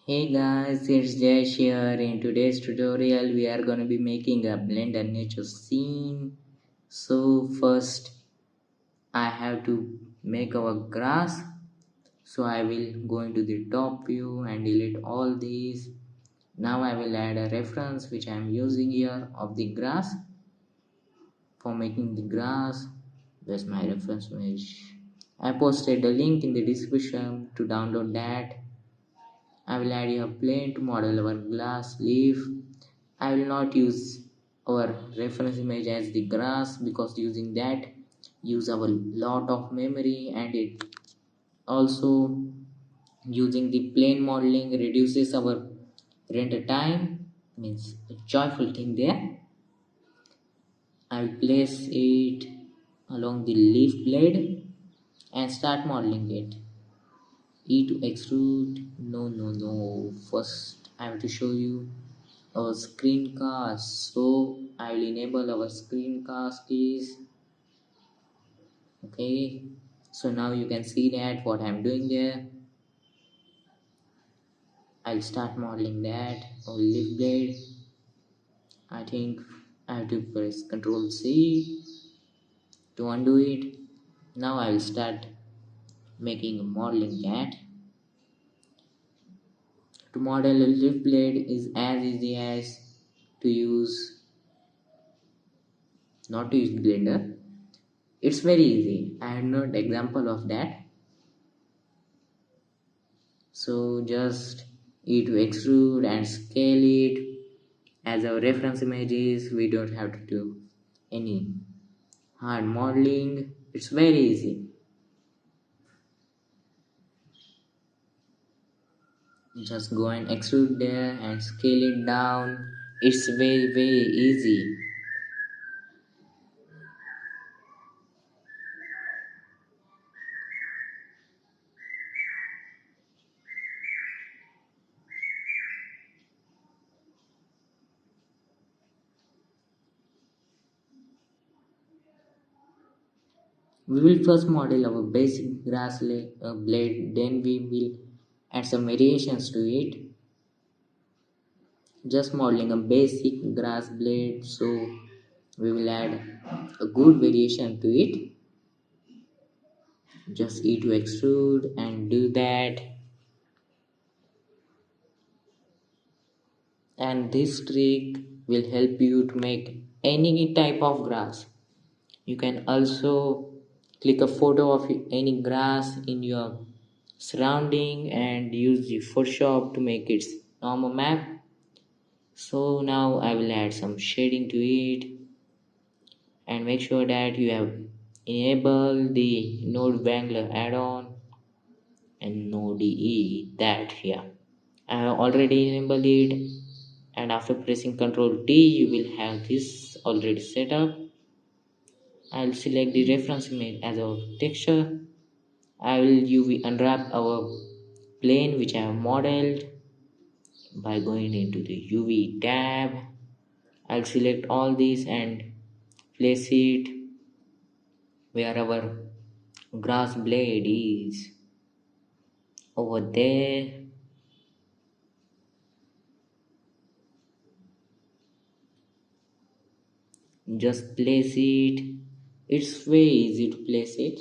Hey guys, it's Jay here. In today's tutorial, we are gonna be making a blend and nature scene. So first, I have to make our grass. So I will go into the top view and delete all these. Now I will add a reference which I am using here of the grass for making the grass. There's my reference image. I posted the link in the description to download that. I will add a plane to model our glass leaf. I will not use our reference image as the grass because using that use our lot of memory, and it also using the plane modeling reduces our render time, means a joyful thing there. I will place it along the leaf blade and start modeling it. E to extrude. No. First, I have to show you our screencast. So, I will enable our screencast keys. Okay. So now you can see that what I'm doing there. I'll start modeling that. Our leaf blade. I think I have to press Ctrl C to undo it. Now I will start making modeling that. To model a leaf blade is as easy as to use not to use blender. It's very easy. I had no example of that. So just E to extrude and scale it as our reference images. We don't have to do any hard modeling. It's very easy. Just go and extrude there and scale it down. It's very easy. We will first model our basic grass blade, then we will add some variations to it. Just modeling a basic grass blade, so we will add a good variation to it. Just E to extrude and do that. And this trick will help you to make any type of grass. You can also click a photo of any grass in your surrounding and use the Photoshop to make its normal map. So now I will add some shading to it and make sure that you have enabled the node wrangler add-on and node E that here. I have already enabled it, and after pressing Ctrl T you will have this already set up. I'll select the reference image as our texture. I will UV unwrap our plane which I have modeled by going into the UV tab. I'll select all these and place it where our grass blade is, over there. Just place it. It's very easy to place it.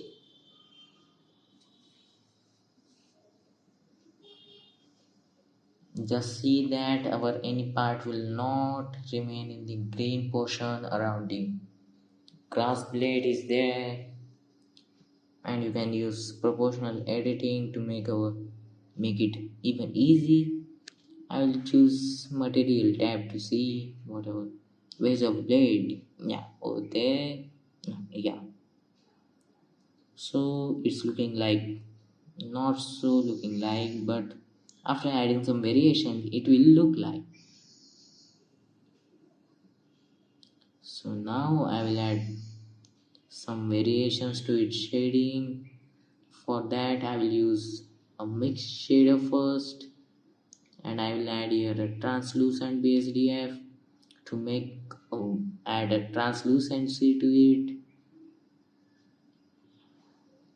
Just see that our any part will not remain in the green portion around the grass blade is there. And you can use proportional editing to make it even easy. I will choose material tab to see whatever where's the blade. Yeah, over there. Yeah, so it's looking like not so looking like, but after adding some variation it will look like. So now I will add some variations to its shading. For that I will use a mixed shader first, and I will add here a translucent BSDF to make add a translucency to it,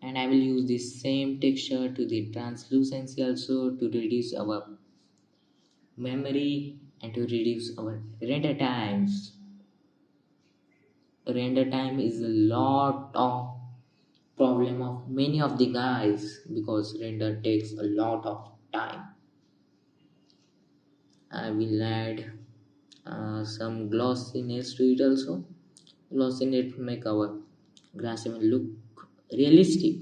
and I will use the same texture to the translucency also to reduce our memory and to reduce our render times. Render time is a lot of problem of many of the guys because render takes a lot of time. I will add some glossiness to it also. Glossiness make our grass even look realistic.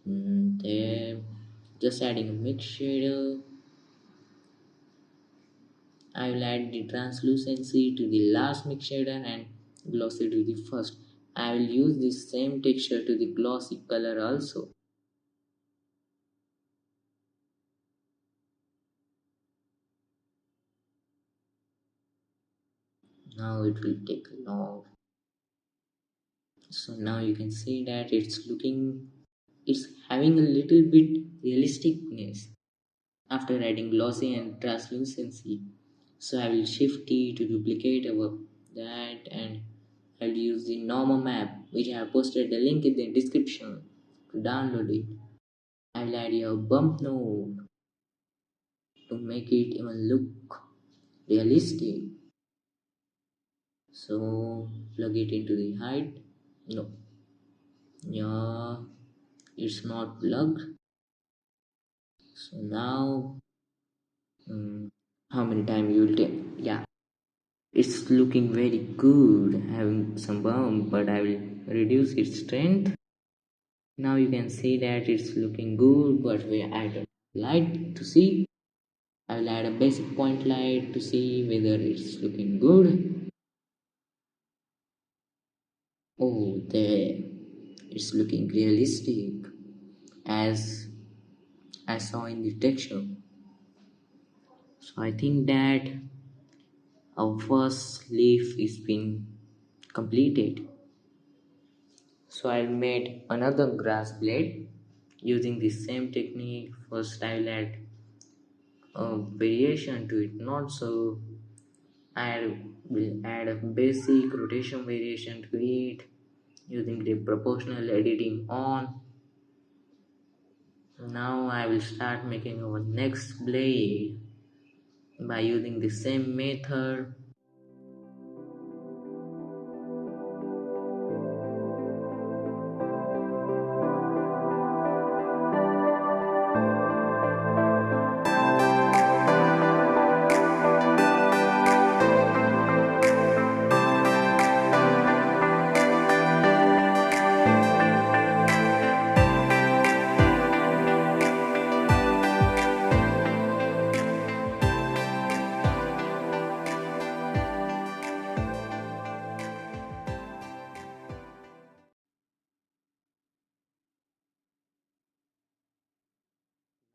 Then just adding a mix shader. I will add the translucency to the last mix shader and glossy to the first. I will use the same texture to the glossy color also. Now it will take long. So now you can see that it's having a little bit realisticness after adding glossy and translucency. So I will shift T to duplicate our that and I'll use the normal map which I have posted the link in the description to download it. I will add a bump node to make it even look realistic. So plug it into the height. No, yeah, it's not plugged. So now, how many time you will take? Yeah, it's looking very good, having some bump, but I will reduce its strength. Now you can see that it's looking good, but we add a light to see. I will add a basic point light to see whether it's looking good. Oh, there, it's looking realistic as I saw in the texture. So I think that our first leaf is been completed. So I'll make another grass blade using the same technique. First I'll add a variation to it, not so I will add a basic rotation variation to it using the proportional editing on. Now I will start making our next blade by using the same method.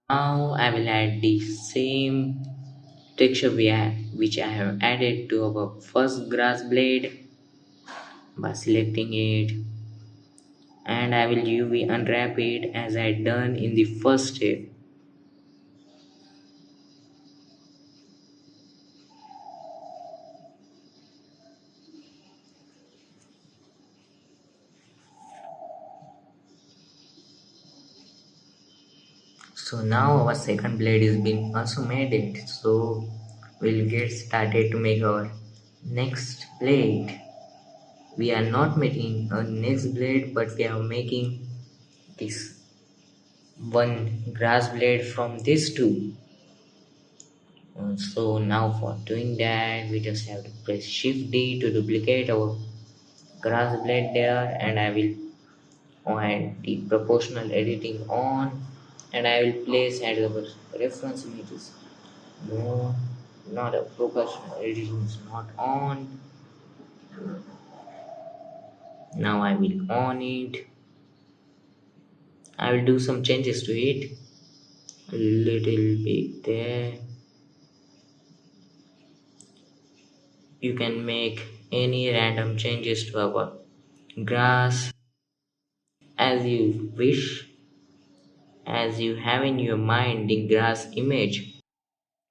Now I will add the same texture which I have added to our first grass blade by selecting it, and I will UV unwrap it as I done in the first step. So now our second blade is been also made it. So we'll get started to make our next blade. We are not making a next blade, but we are making this one grass blade from these two. So now for doing that, we just have to press Shift D to duplicate our grass blade there, and I will add the proportional editing on, and I will place at our reference images. No, not a proportional editing is not on. Now I will on it. I will do some changes to it. A little bit there. You can make any random changes to our grass as you wish, as you have in your mind the grass image,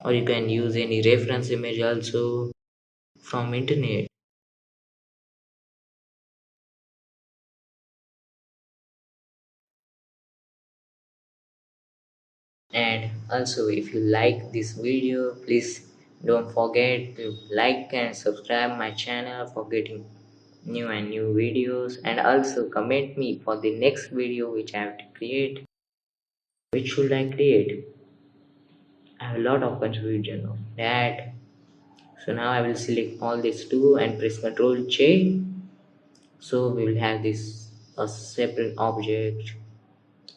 or you can use any reference image also from internet. And also, if you like this video, please don't forget to like and subscribe my channel for getting new and new videos, and also comment me for the next video which I have to create. Which should I create? I have a lot of confusion of that. So now I will select all these two and press Ctrl J. So we will have this a separate object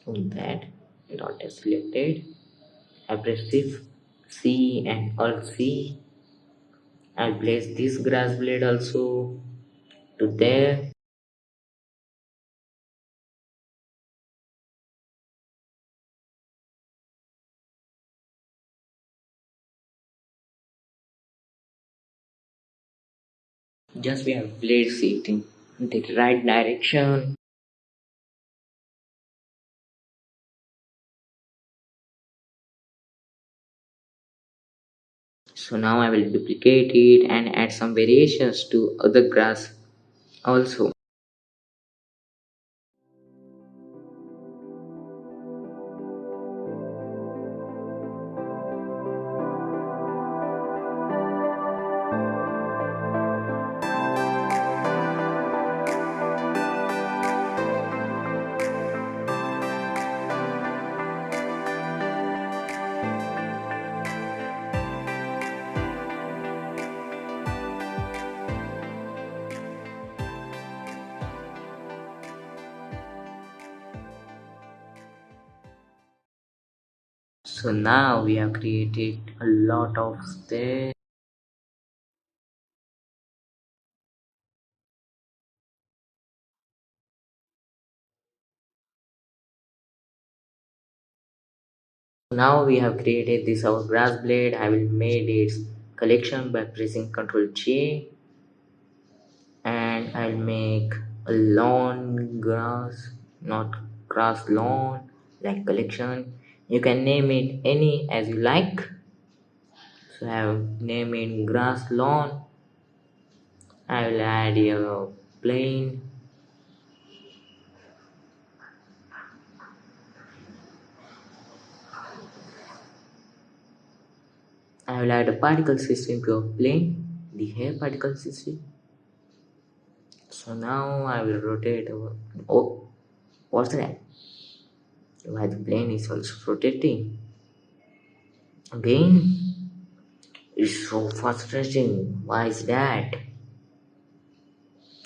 on that not as selected. I press Shift C and Alt C. I'll place this grass blade also to there. Just we have placed it in the right direction. So now I will duplicate it and add some variations to other grass also. So now we have created a lot of stairs. Now we have created this our grass blade. I will made its collection by pressing Ctrl J, and I'll make a lawn grass, not grass lawn, like collection. You can name it any as you like. So I have name it grass lawn. I will add a plane. I will add a particle system to a plane, the hair particle system. So now I will rotate over. Oh, what's that? Why the plane is also rotating? Again, it's so frustrating. Why is that?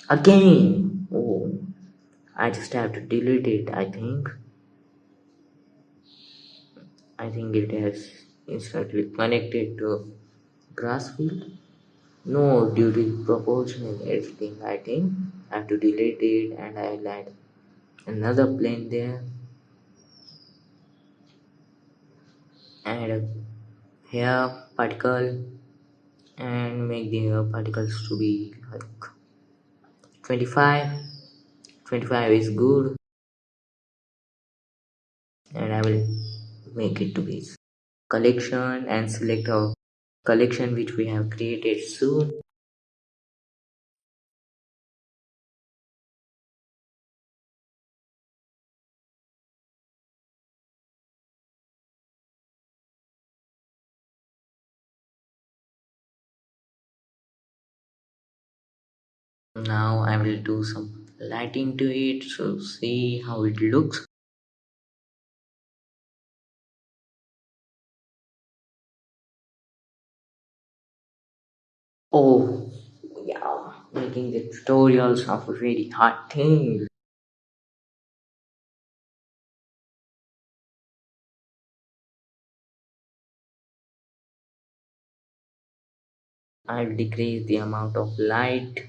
Again! Oh, I just have to delete it. I think it has instantly connected to grass field. No, due to proportional editing, I think I have to delete it and I'll add another plane there. Add a hair particle and make the hair particles to be like 25. 25 is good, and I will make it to be collection and select our collection which we have created soon. Now I will do some lighting to it so see how it looks. Oh yeah, making the tutorials of a very hard thing. I'll decrease the amount of light,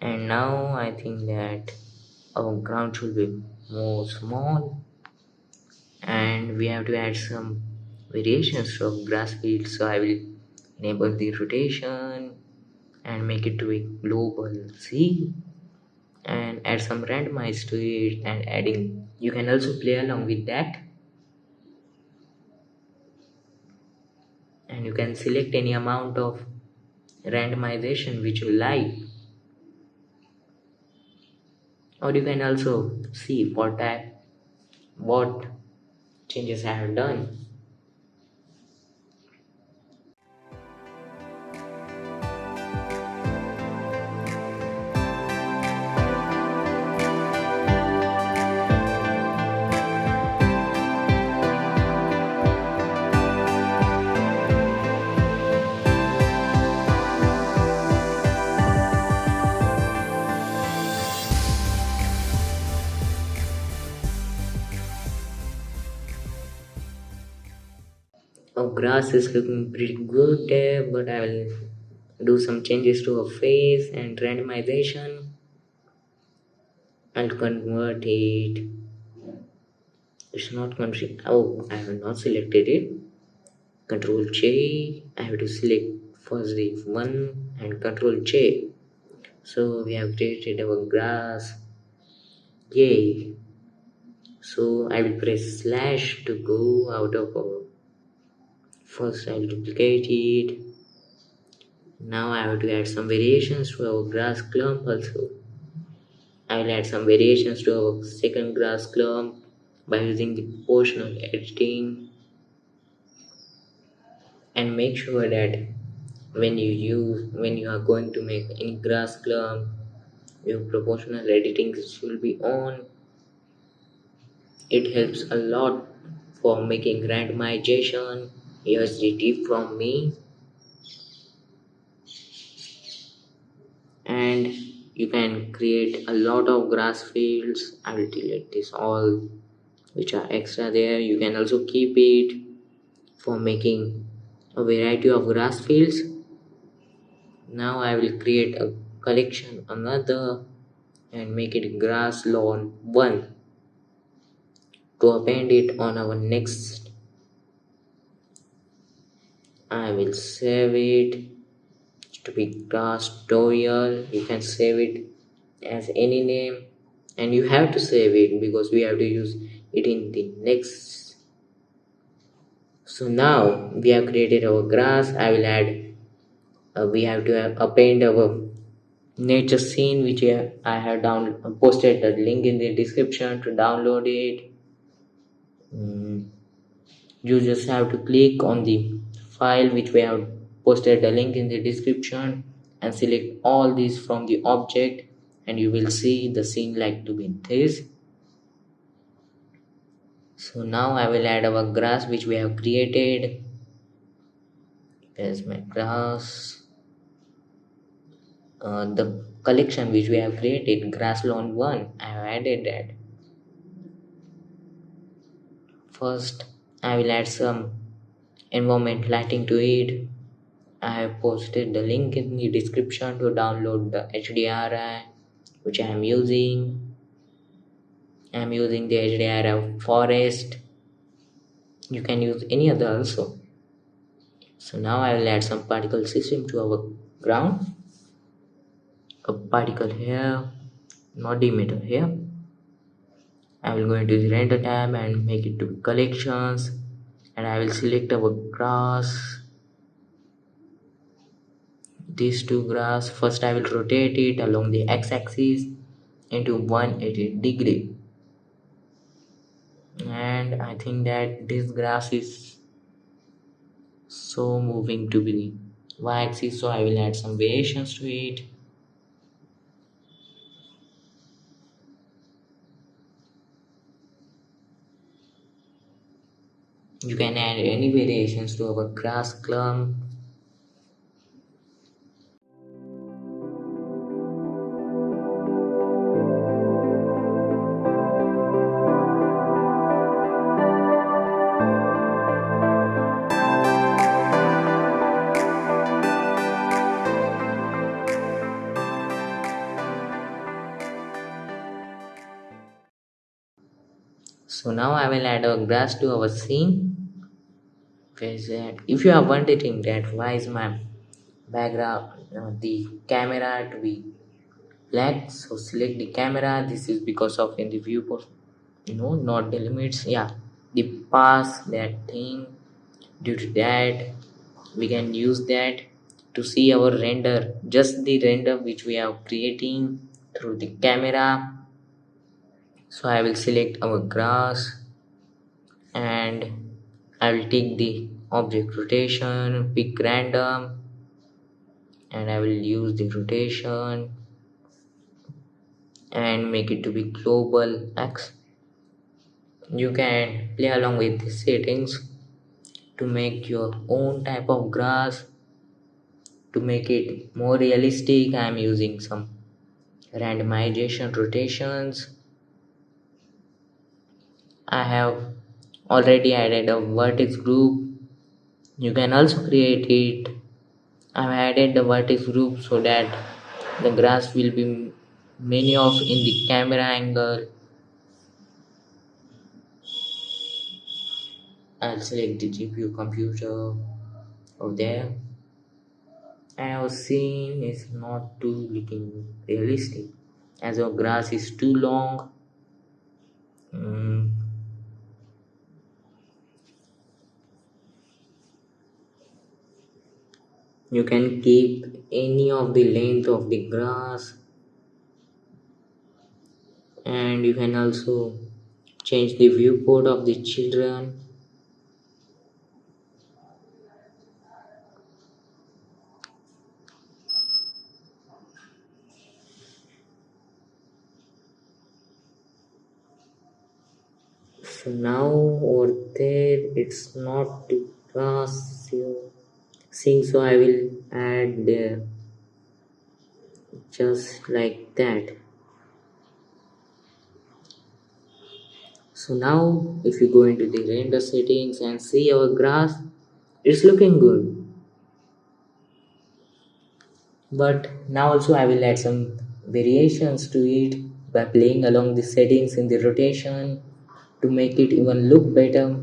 and now I think that our ground should be more small, and we have to add some variations of grass field. So I will enable the rotation and make it to a global C and add some randomize to it, and adding you can also play along with that, and you can select any amount of randomization which you like, or you can also see what type what changes I have done. Oh, grass is looking pretty good there, but I will do some changes to her face and randomization. I'll convert it. It's not country. Oh, I have not selected it. Control J. I have to select first the one and Control J. So we have created our grass. Yay! So I will press slash to go out of our. First I will duplicate it. Now I have to add some variations to our grass clump also. I will add some variations to our second grass clump by using the proportional editing, and make sure that when you are going to make any grass clump, your proportional editing should be on. It helps a lot for making randomization. Here's the tip from me, and you can create a lot of grass fields. I will delete this all which are extra there. You can also keep it for making a variety of grass fields. Now I will create a collection another and make it grass lawn 1 to append it on our next. I will save it to be grass tutorial. You can save it as any name, and you have to save it because we have to use it in the next. So now we have created our grass. I will add we have to append our nature scene which I have posted the link in the description to download it. Mm, you just have to click on the file which we have posted the link in the description and select all these from the object, and you will see the scene like to be this. So now I will add our grass which we have created. There's my grass. The collection which we have created, grass lawn 1, I have added that. First I will add some environment lighting to it. I have posted the link in the description to download the HDRI which I am using. I am using the HDRI forest. You can use any other also. So now I will add some particle system to our ground. A particle here, not emitter here. I will go into the render tab and make it to collections, and I will select our grass. These two grass. First I will rotate it along the x-axis into 180 degree, and I think that this grass is so moving to be the y-axis, so I will add some variations to it. You can add any variations to our grass clump. So now I will add a grass to our scene. Where is that? If you are wondering that why is my background, the camera to be black, so select the camera. This is because of in the viewport, not the limits. Yeah, the pass that thing. Due to that, we can use that to see our render, just the render which we are creating through the camera. So I will select our grass and I will take the object rotation, pick random, and I will use the rotation and make it to be global X. You can play along with the settings to make your own type of grass. To make it more realistic, I am using some randomization rotations. I have already added a vertex group. You can also create it. I've added the vertex group so that the grass will be many of in the camera angle. I'll select the GPU computer over there. And our scene is not too looking realistic as our grass is too long. Mm, you can keep any of the length of the grass, and you can also change the viewport of the children. So now over there it's not the grass you seeing, so I will add there just like that. So now if you go into the render settings and see our grass, it's looking good. But now also I will add some variations to it by playing along the settings in the rotation to make it even look better.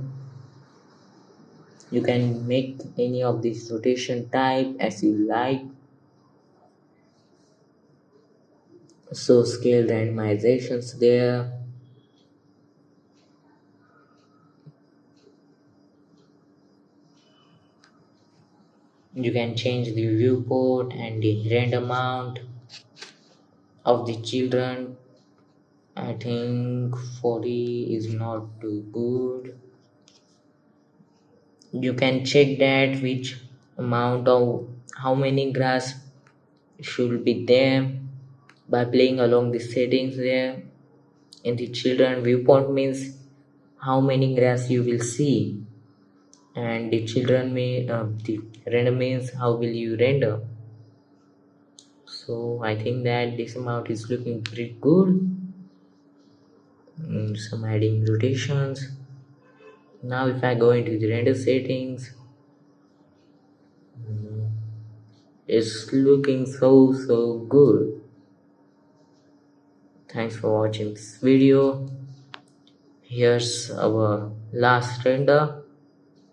You can make any of this rotation type as you like. So scale randomizations there. You can change the viewport and the render amount of the children. I think 40 is not too good. You can check that which amount of how many grass should be there by playing along the settings there. In the children viewport means how many grass you will see, and the children may the render means how will you render. So I think that this amount is looking pretty good. Some adding rotations. Now if I go into the render settings, it's looking so good. Thanks for watching this video. Here's our last render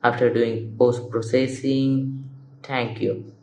after doing post processing. Thank you.